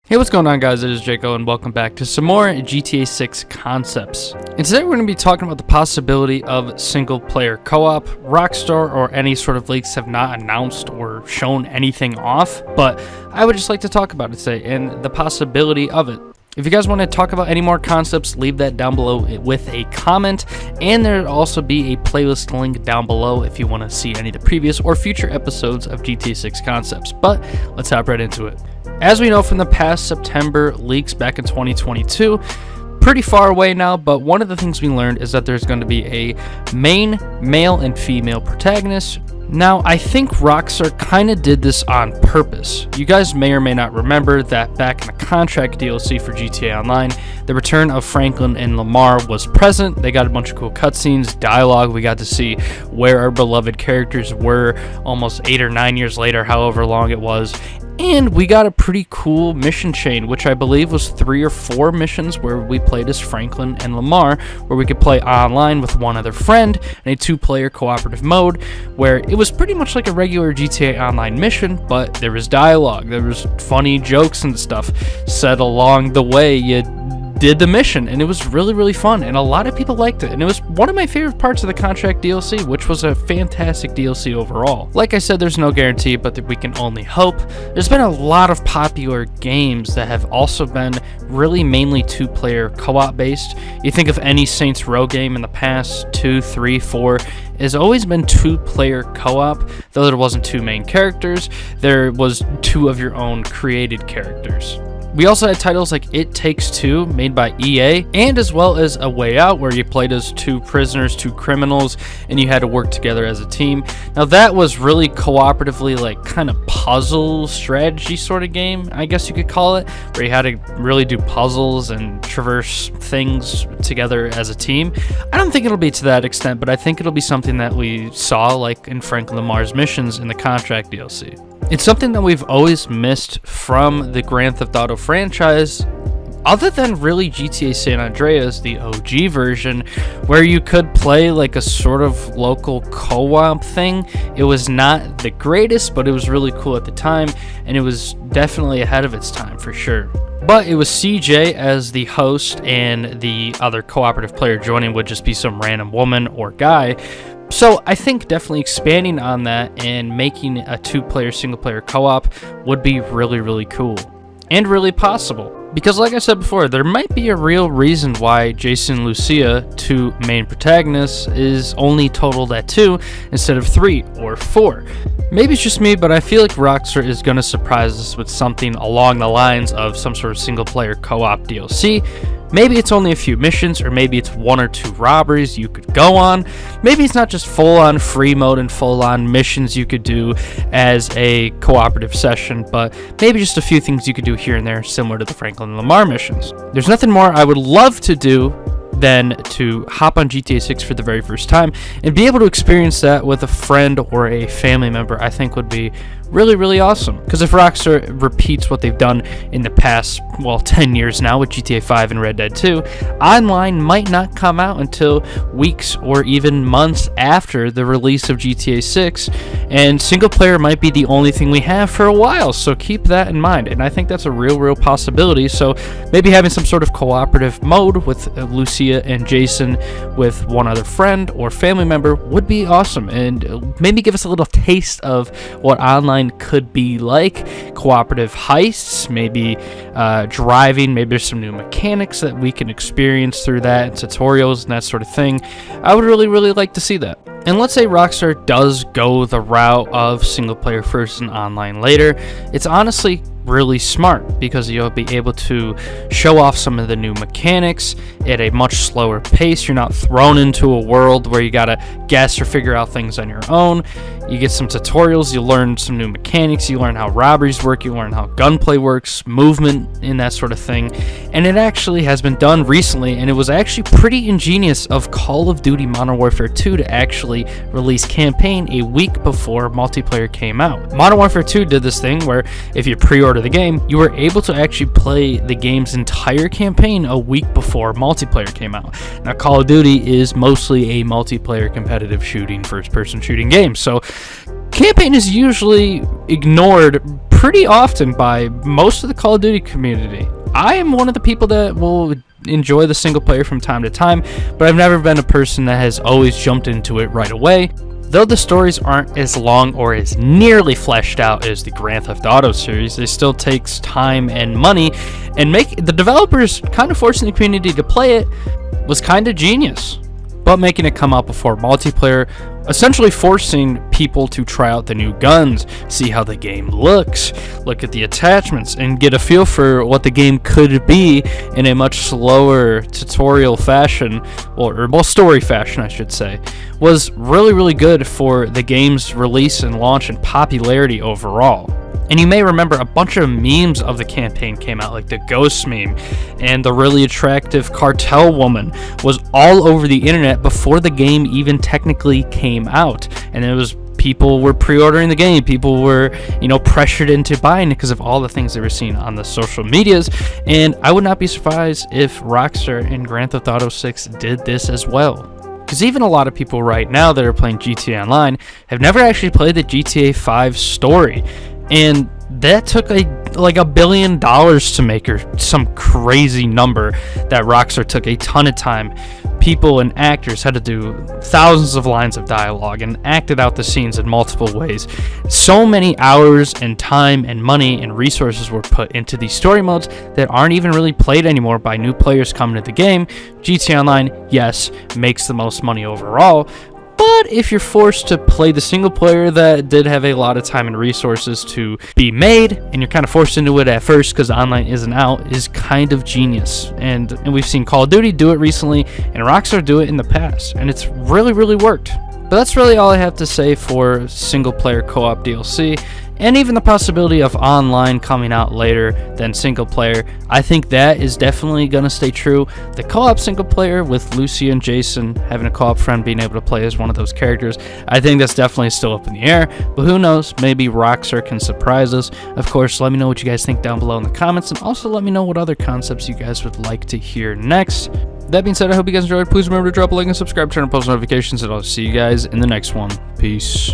Hey, what's going on, guys? It is Jaco, and welcome back to some more GTA 6 concepts. And today we're going to be talking about the possibility of single-player co-op. Rockstar or any sort of leaks have not announced or shown anything off, but I would just like to talk about it today and the possibility of it. If you guys want to talk about any more concepts, leave that down below with a comment, and there'll also be a playlist link down below if you want to see any of the previous or future episodes of GTA 6 concepts. But let's hop right into it. As we know from the past September leaks back in 2022, pretty far away now, but one of the things we learned is that there's going to be a main male and female protagonist. Now, I think Rockstar kind of did this on purpose. You guys may or may not remember that back in the contract DLC for GTA Online, the return of Franklin and Lamar was present. They got a bunch of cool cutscenes, dialogue. We got to see where our beloved characters were almost 8 or 9 years later, however long it was. And we got a pretty cool mission chain, which I believe was 3 or 4 missions where we played as Franklin and Lamar, where we could play online with one other friend in a 2-player cooperative mode, where it was pretty much like a regular GTA Online mission, but there was dialogue, there was funny jokes and stuff said along the way you did the mission, and it was really fun, and a lot of people liked it, and it was one of my favorite parts of the contract DLC, which was a fantastic DLC overall. Like I said, there's no guarantee, but that we can only hope. There's been a lot of popular games that have also been really mainly 2-player co-op based. You think of any Saints Row game in the past 2, 3, 4, has always been 2-player co-op, though there wasn't 2 main characters, there was 2 of your own created characters. We also had titles like It Takes Two, made by EA, and as well as A Way Out, where you played as 2 prisoners, 2 criminals, and you had to work together as a team. Now that was really cooperatively, like, kind of puzzle strategy sort of game, I guess you could call it, where you had to really do puzzles and traverse things together as a team. I don't think it'll be to that extent, but I think it'll be something that we saw, like in Franklin Lamar's missions in the contract DLC. It's something that we've always missed from the Grand Theft Auto franchise, other than really GTA San Andreas, the OG version, where you could play like a sort of local co-op thing. It was not the greatest, but it was really cool at the time, and it was definitely ahead of its time for sure. But it was CJ as the host, and the other cooperative player joining would just be some random woman or guy. So I think definitely expanding on that and making a 2-player single-player co-op would be really cool and really possible. Because like I said before, there might be a real reason why Jason and Lucia, 2 main protagonists, is only totaled at 2 instead of 3 or 4. Maybe it's just me, but I feel like Rockstar is going to surprise us with something along the lines of some sort of single-player co-op DLC. Maybe it's only a few missions, or maybe it's 1 or 2 robberies you could go on. Maybe it's not just full-on free mode and full-on missions you could do as a cooperative session, but maybe just a few things you could do here and there, similar to the Franklin and Lamar missions. There's nothing more I would love to do than to hop on GTA 6 for the very first time and be able to experience that with a friend or a family member. I think would be really awesome, because if Rockstar repeats what they've done in the past, well, 10 years now with GTA 5 and Red Dead 2, online might not come out until weeks or even months after the release of GTA 6, and single player might be the only thing we have for a while, so keep that in mind. And I think that's a real possibility. So maybe having some sort of cooperative mode with Lucia and Jason with one other friend or family member would be awesome, and maybe give us a little taste of what online could be like. Cooperative heists, maybe driving, maybe there's some new mechanics that we can experience through that, and tutorials and that sort of thing. I would really like to see that. And let's say Rockstar does go the route of single player first and online later. It's honestly really smart, because you'll be able to show off some of the new mechanics at a much slower pace. You're not thrown into a world where you gotta guess or figure out things on your own. You get some tutorials, you learn some new mechanics, you learn how robberies work, you learn how gunplay works, movement, and that sort of thing. And it actually has been done recently, and it was actually pretty ingenious of Call of Duty Modern Warfare 2 to actually release campaign a week before multiplayer came out. Modern Warfare 2 did this thing where if you pre-order the game, you were able to actually play the game's entire campaign a week before multiplayer came out. Now, Call of Duty is mostly a multiplayer competitive shooting, first-person shooting game, so campaign is usually ignored pretty often by most of the Call of Duty community. I am one of the people that will enjoy the single player from time to time, but I've never been a person that has always jumped into it right away. Though the stories aren't as long or as nearly fleshed out as the Grand Theft Auto series, it still takes time and money, and the developers kind of forcing the community to play it was kind of genius. But making it come out before multiplayer, essentially forcing people to try out the new guns, see how the game looks, look at the attachments, and get a feel for what the game could be in a much slower tutorial fashion, or story fashion I should say, was really, really good for the game's release and launch and popularity overall. And you may remember a bunch of memes of the campaign came out, like the ghost meme and the really attractive cartel woman was all over the internet before the game even technically came out. And it was people were pre-ordering the game, people were, pressured into buying it because of all the things they were seeing on the social medias. And I would not be surprised if Rockstar in Grand Theft Auto 6 did this as well. Because even a lot of people right now that are playing GTA Online have never actually played the GTA 5 story. And that took $1 billion to make, or some crazy number that Rockstar took a ton of time. People and actors had to do thousands of lines of dialogue and acted out the scenes in multiple ways. So many hours and time and money and resources were put into these story modes that aren't even really played anymore by new players coming to the game. GTA Online, yes, makes the most money overall, but if you're forced to play the single player that did have a lot of time and resources to be made, and you're kind of forced into it at first because online isn't out, is kind of genius. And we've seen Call of Duty do it recently, and Rockstar do it in the past, and it's really, really worked. But that's really all I have to say for single player co-op DLC. And even the possibility of online coming out later than single player, I think that is definitely going to stay true. The co-op single player with Lucy and Jason, having a co-op friend being able to play as one of those characters, I think that's definitely still up in the air. But who knows, maybe Rockstar can surprise us. Of course, let me know what you guys think down below in the comments, and also let me know what other concepts you guys would like to hear next. That being said, I hope you guys enjoyed. Please remember to drop a like and subscribe, turn on post notifications, and I'll see you guys in the next one. Peace.